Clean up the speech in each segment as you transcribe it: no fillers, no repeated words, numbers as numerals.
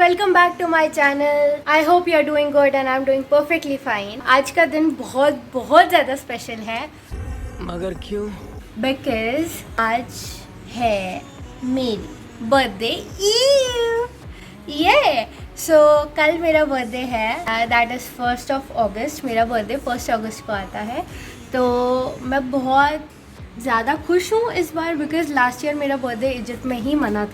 Welcome back to my channel. I hope you are doing good and I am doing perfectly fine. आज का दिन बहुत बहुत ज़्यादा स्पेशल है। मगर क्यों? बिकॉज आज है मेरी बर्थडे ये सो कल मेरा बर्थडे है, दैट इज़ 1 अगस्त। मेरा बर्थडे 1 अगस्त को आता है, तो मैं बहुत ज़्यादा खुश हूँ इस बार बिकॉज लास्ट ईयर मेरा बर्थडे इजिप्ट में ही मना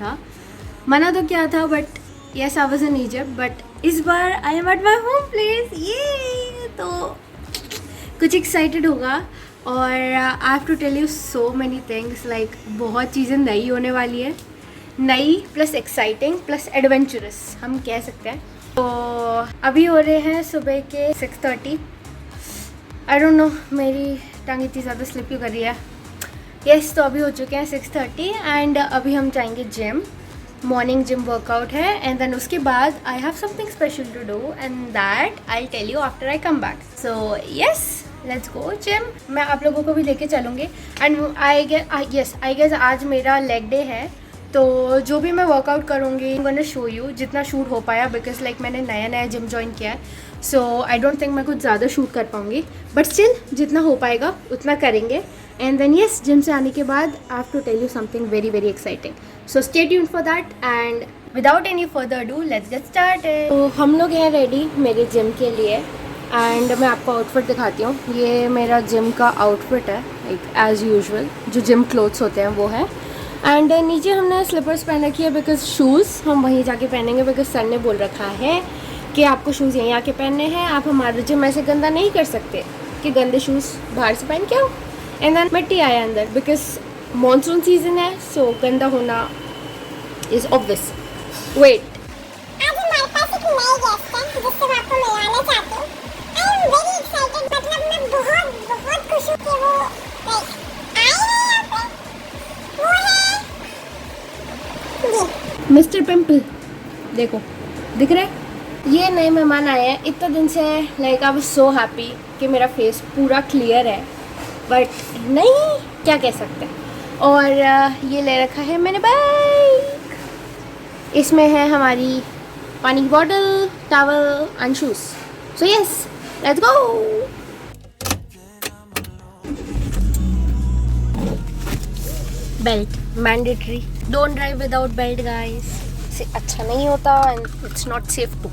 तो क्या था, but yes I was in Egypt, but इस बार I am at my home place. ये तो कुछ एक्साइटेड होगा और I have to tell you so many things, like बहुत चीज़ें नई होने वाली है, नई प्लस एक्साइटिंग प्लस एडवेंचरस हम कह सकते हैं। तो अभी हो रहे हैं सुबह के 6:30। आई डोंट नो मेरी टांग इतनी ज़्यादा स्लिप क्यों कर रही है। यस तो अभी हो चुके हैं 6:30 एंड अभी हम जाएंगे जिम। मॉर्निंग जिम वर्कआउट है एंड देन उसके बाद I have something special to do and that I tell you after I come back. So yes let's go gym. मैं आप लोगों को भी लेके चलूँगी एंड आई गेस आज मेरा लेग डे है, तो जो भी मैं वर्कआउट करूँगी I am gonna show you जितना शूट हो पाया, बिकॉज लाइक मैंने नया जिम ज्वाइन किया है, सो आई डोंट थिंक मैं कुछ ज़्यादा शूट कर पाऊँगी, बट स्टिल जितना हो पाएगा उतना करेंगे। एंड देन यस जिम से आने के बाद I have to tell you something very very exciting, so stay tuned for that and without any further do let's get started. तो हम लोग हैं रेडी मेरे जिम के लिए एंड मैं आपको आउटफिट दिखाती हूँ। ये मेरा जिम का आउटफिट है, लाइक एज़ यूजुअल जो जिम क्लोथ्स होते हैं वो है। एंड नीचे हमने स्लीपर्स पहन रखी है बिकॉज शूज़ हम वहीं जाके पहनेंगे, बिकॉज सर ने बोल रखा है कि आपको शूज़ यहीं आके पहनने हैं, आप हमारे जिम ऐसे गंदा नहीं कर सकते कि गंदे शूज़ बाहर से पहन के आओ। एंड देन मिट्टी आया अंदर बिकॉज मानसून सीजन है, सो गंदा होना इज़ ऑब्वियस। वेट, आज हमारे पास एक नई गेस्ट है जिससे मैं आपको मिलाना चाहती हूँ। आई एम वेरी एक्साइटेड, मतलब मैं बहुत खुश हूँ कि वो आए हैं यहाँ पे। वो है मिस्टर पिंपल, देखो दिख रहा है, ये नए मेहमान आए हैं। इतने दिन से like I was so happy कि मेरा फेस पूरा क्लियर है, बट नहीं क्या कह सकते हैं। और ये ले रखा है मैंने बाइक, इसमें है हमारी पानी की bottle, towel and shoes. So yes let's go. Belt mandatory, don't drive without belt guys, इससे अच्छा नहीं होता and it's not safe too.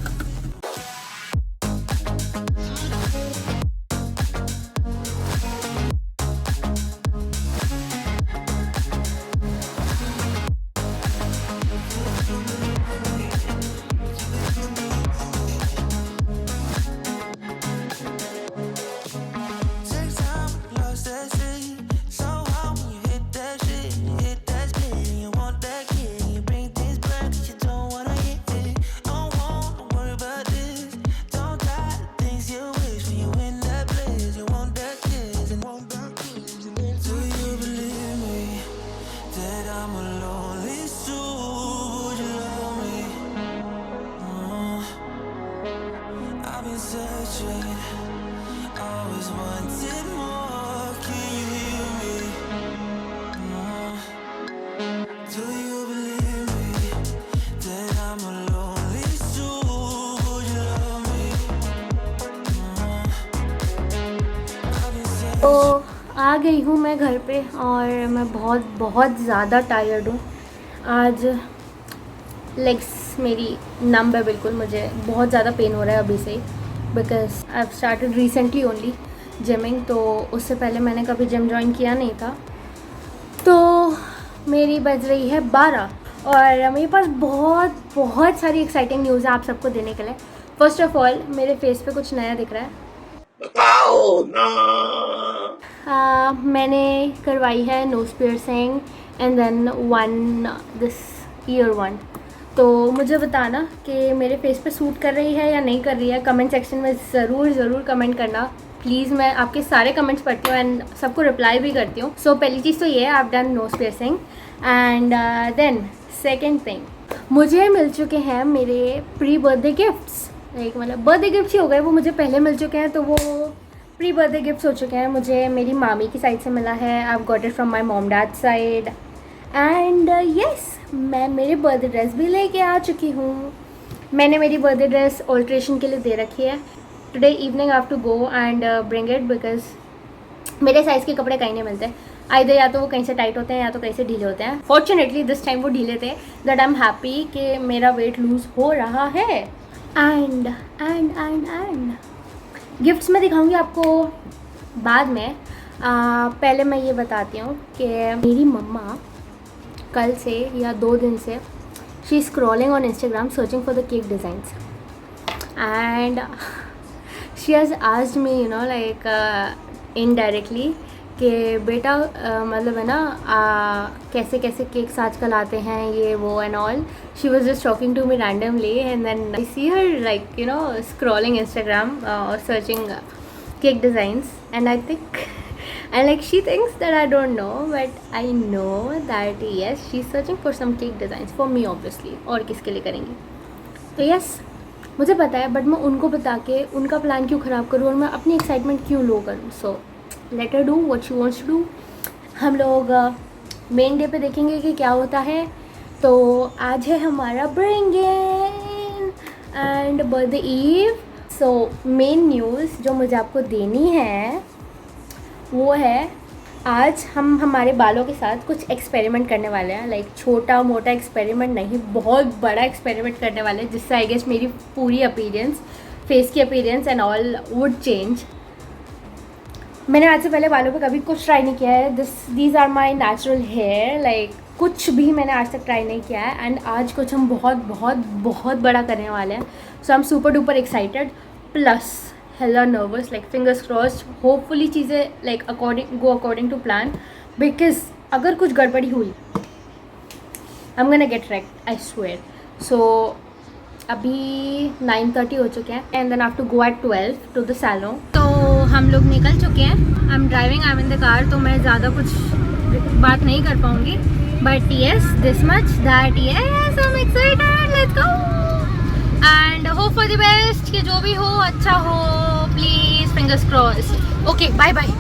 तो आ गई हूँ मैं घर पे और मैं बहुत ज़्यादा टायर्ड हूँ। आज लेग्स मेरी नंब है बिल्कुल, मुझे बहुत ज़्यादा पेन हो रहा है अभी से ही, because I have started recently only gymming, तो उससे पहले मैंने कभी जिम ज्वाइन किया नहीं था। तो मेरी बज रही है 12 और मेरे पास बहुत सारी एक्साइटिंग न्यूज़ है आप सबको देने के लिए। फर्स्ट ऑफ ऑल मेरे फेस पे कुछ नया दिख रहा है। मैंने करवाई है nose piercing and then this ear one. तो मुझे बताना कि मेरे फेस पे सूट कर रही है या नहीं कर रही है, कमेंट सेक्शन में ज़रूर कमेंट करना प्लीज़। मैं आपके सारे कमेंट्स पढ़ती हूँ एंड सबको रिप्लाई भी करती हूँ। सो पहली चीज़ तो ये है, आप done nose piercing and then second thing, मुझे मिल चुके हैं मेरे प्री बर्थडे गिफ्ट्स। लाइक मतलब बर्थडे गिफ्ट्स ही हो गए, वो मुझे पहले मिल चुके हैं, तो वो प्री बर्थडे गिफ्ट्स हो चुके हैं। मुझे मेरी मामी की साइड से मिला है, I have got it from my mom dad side and yes मैं मेरे बर्थडे ड्रेस भी लेके आ चुकी हूँ। मैंने मेरी बर्थडे ड्रेस ऑल्ट्रेशन के लिए दे रखी है. Today evening I have to go and bring it because मेरे साइज़ के कपड़े कहीं नहीं मिलते. आइदर या तो वो कहीं से टाइट होते हैं या तो कहीं से ढीले होते हैं. फॉर्चुनेटली दिस टाइम वो ढीले थे. दैट आई एम हैप्पी कि मेरा वेट लूज़ हो रहा है. एंड गिफ्ट्स मैं दिखाऊंगी आपको बाद में. पहले मैं ये बताती हूँ कि मेरी मम्मा कल से या 2 दिन से she scrolling on Instagram searching for the cake designs and she has asked me you know like indirectly कि बेटा मतलब है ना कैसे कैसे केक्स आजकल आते हैं ये वो and all. She was just talking to me randomly and then I see her like you know scrolling Instagram और searching cake designs and I think and like she thinks that I don't know but I know that yes she's searching for some cake designs for me obviously. और किसके लिए करेंगी तो yes मुझे पता है but मैं उनको बता के उनका प्लान क्यों ख़राब करूँ और मैं अपनी एक्साइटमेंट क्यों लो करूँ. So let her do what she wants to do. हम लोग मेन डे पे देखेंगे कि क्या होता है. तो आज है हमारा bring in and birthday eve. So main news जो मुझे आपको देनी है वो है आज हम हमारे बालों के साथ कुछ एक्सपेरिमेंट करने वाले हैं. लाइक छोटा मोटा एक्सपेरिमेंट नहीं, बहुत बड़ा एक्सपेरिमेंट करने वाले हैं जिससे आई गेस मेरी पूरी अपीयरेंस, फेस की appearance and all would change. मैंने आज से पहले बालों पे कभी कुछ ट्राई नहीं किया है. These are my natural hair. Like कुछ भी मैंने आज तक ट्राई नहीं किया है एंड आज कुछ हम बहुत बहुत बहुत बड़ा करने वाले हैं. So I am super duper excited plus hella nervous, like fingers crossed. Hopefully चीज़ें like go according to plan because अगर कुछ गड़बड़ी हुई I'm gonna get wrecked, I swear. So अभी 9:30 हो चुके हैं and then I have to go at 12 to the salon. तो हम लोग निकल चुके हैं. I'm driving, I'm in the car. तो मैं ज़्यादा कुछ बात नहीं कर पाऊँगी. But yes, this much that yes, I'm excited. Let's go. And hope for the best कि जो भी हो अच्छा हो. Please fingers cross. Okay bye bye.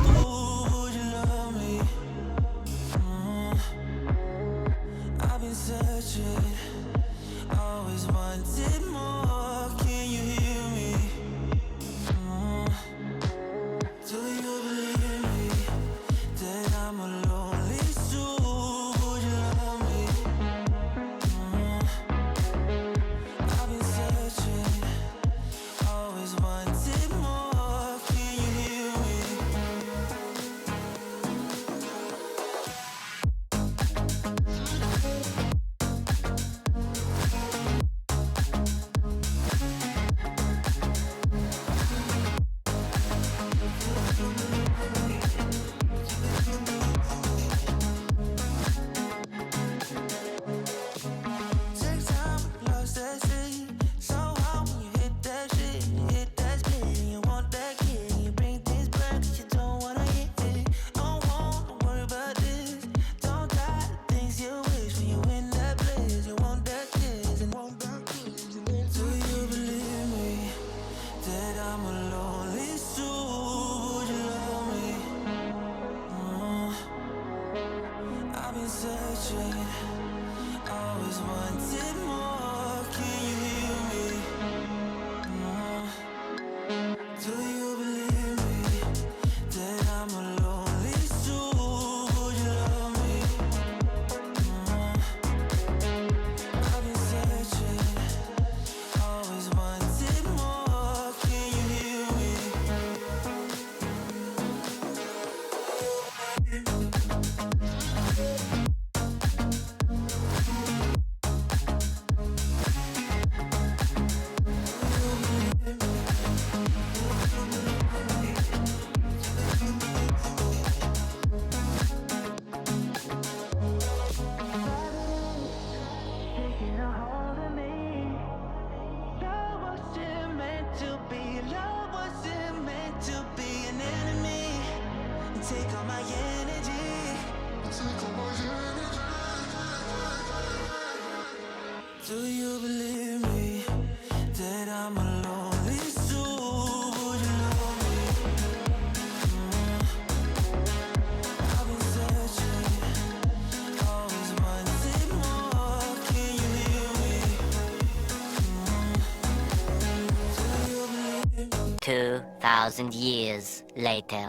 2,000 years later.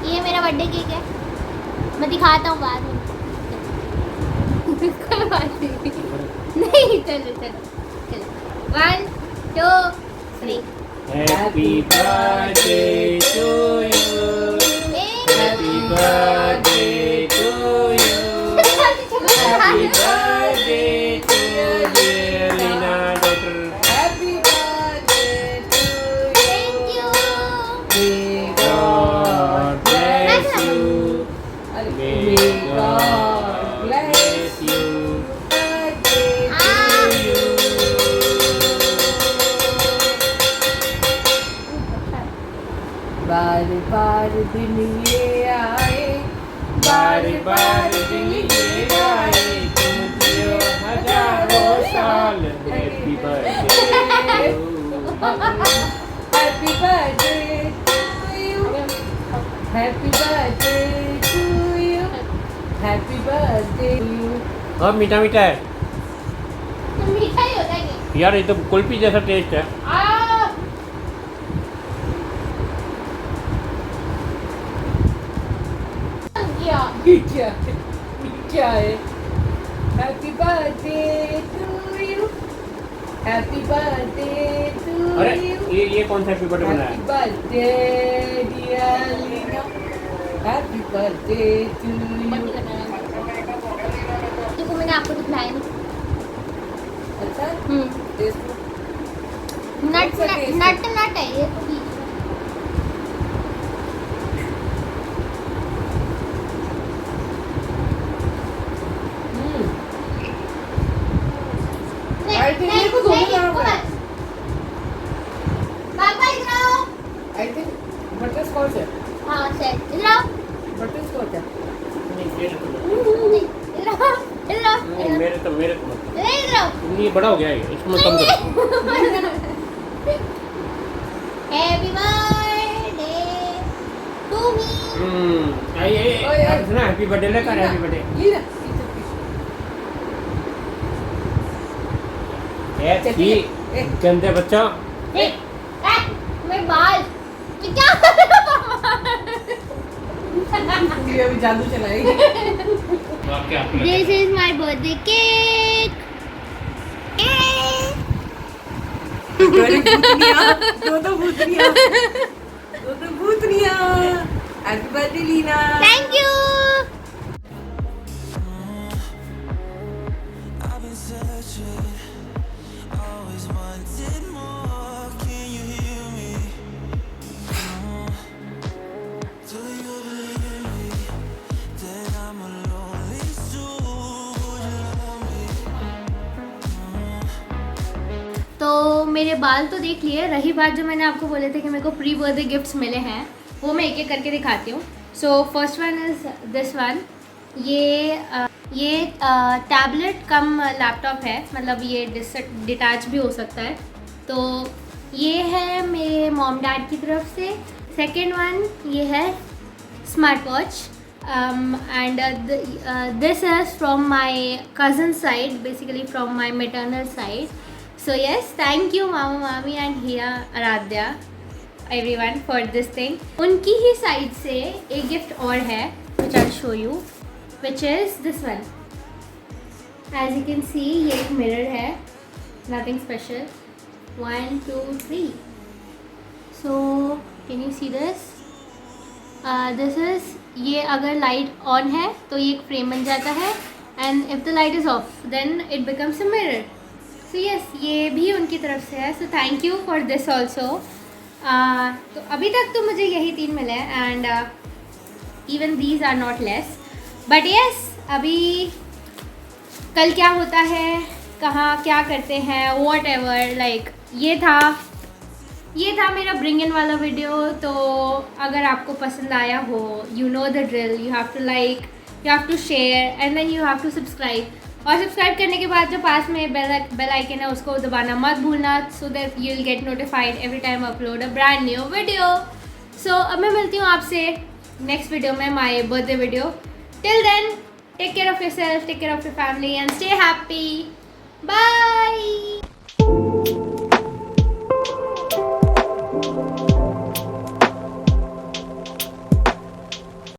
ये मेरा बर्थडे केक है, मैं दिखाता हूँ बाद में। कोई बात नहीं, चलो चलो चलो, 1 2 3। Happy birthday to you. Happy birthday to you. Happy birthday to you, dear Lina daughter. Happy birthday to you. Thank you. May God bless you. May God bless you. Birthday to you. बार बार दिन ये आए, बार बार दिन ये आए, तुम जियो हजारों साल। Happy birthday happy birthday to you, happy birthday to you, happy birthday to you. और मीठा मीठा है मीठा ही होता है ये। यार, ये तो कुल्फी जैसा टेस्ट है। क्या है? Happy birthday to you, happy birthday to अरे यू, ये कौन सा हैप्पी बर्थडे बनाया हैप्पी है? Birthday dear Leena, happy birthday to you. देखो मैंने आपको दिखलाया नहीं। अच्छा टेस्ट नट सा नट taste नट नट है ये तो बीच में। I think ये कुछ होने वाला है। पापा इधर आओ। आई थिंक बटर स्कॉच है, हाँ सेट इधर आओ। बटर स्कॉच है। नहीं, मेरे तो इधर आओ इधर आओ नहीं, मेरे तो इधर आओ। ये बड़ा हो गया है, इसमें कम करो। Happy birthday to me. आई सुना हैप्पी बर्थडे लेकर हैप्पी बर्थडे। ये ना ये गंदे बच्चा। मेरे बाल क्या ये अभी जादू चलाएगी। This is my birthday cake. दो भूतनिया happy birthday Leena. Thank you. तो मेरे बाल तो देख लिए, रही बात जो मैंने आपको बोले थे कि मेरे को प्री बर्थडे गिफ्ट्स मिले हैं, वो मैं एक एक करके दिखाती हूँ। So first one is this one. ये टैबलेट कम लैपटॉप है, मतलब ये डिटैच भी हो सकता है। तो ये है मेरे मॉम डैड की तरफ से। सेकेंड वन ये है smart watch and this is from my cousin side, basically from my maternal side. So yes, thank you Mama, Mami and Hiya, Aradhya, everyone for this thing. उनकी ही side से एक gift और है which I'll show you, which is this one. As you can see, ये एक mirror है, nothing special. 1 2 3. So can you see this? This is, ये अगर लाइट ऑन है तो ये एक फ्रेम बन जाता है, and if the light is off then it becomes a mirror. So yes, ये भी उनकी तरफ से है। So thank you for this also. तो अभी तक तो मुझे यही 3 मिले हैं and even these are not less, but yes अभी कल क्या होता है, कहाँ क्या करते हैं, वॉट एवर, लाइक ये था मेरा ब्रिंग इन वाला वीडियो। तो अगर आपको पसंद आया हो, you know the drill, you have to like, you have to share and then you have to subscribe. और सब्सक्राइब करने के बाद जो पास में बेल आइकन है उसको दबाना मत भूलना, so that you will get notified every time upload a brand new video. So अब मैं मिलती हूँ आपसे नेक्स्ट वीडियो में, my birthday video. Till then take care of yourself, take care of your family and stay happy. Bye. Bye.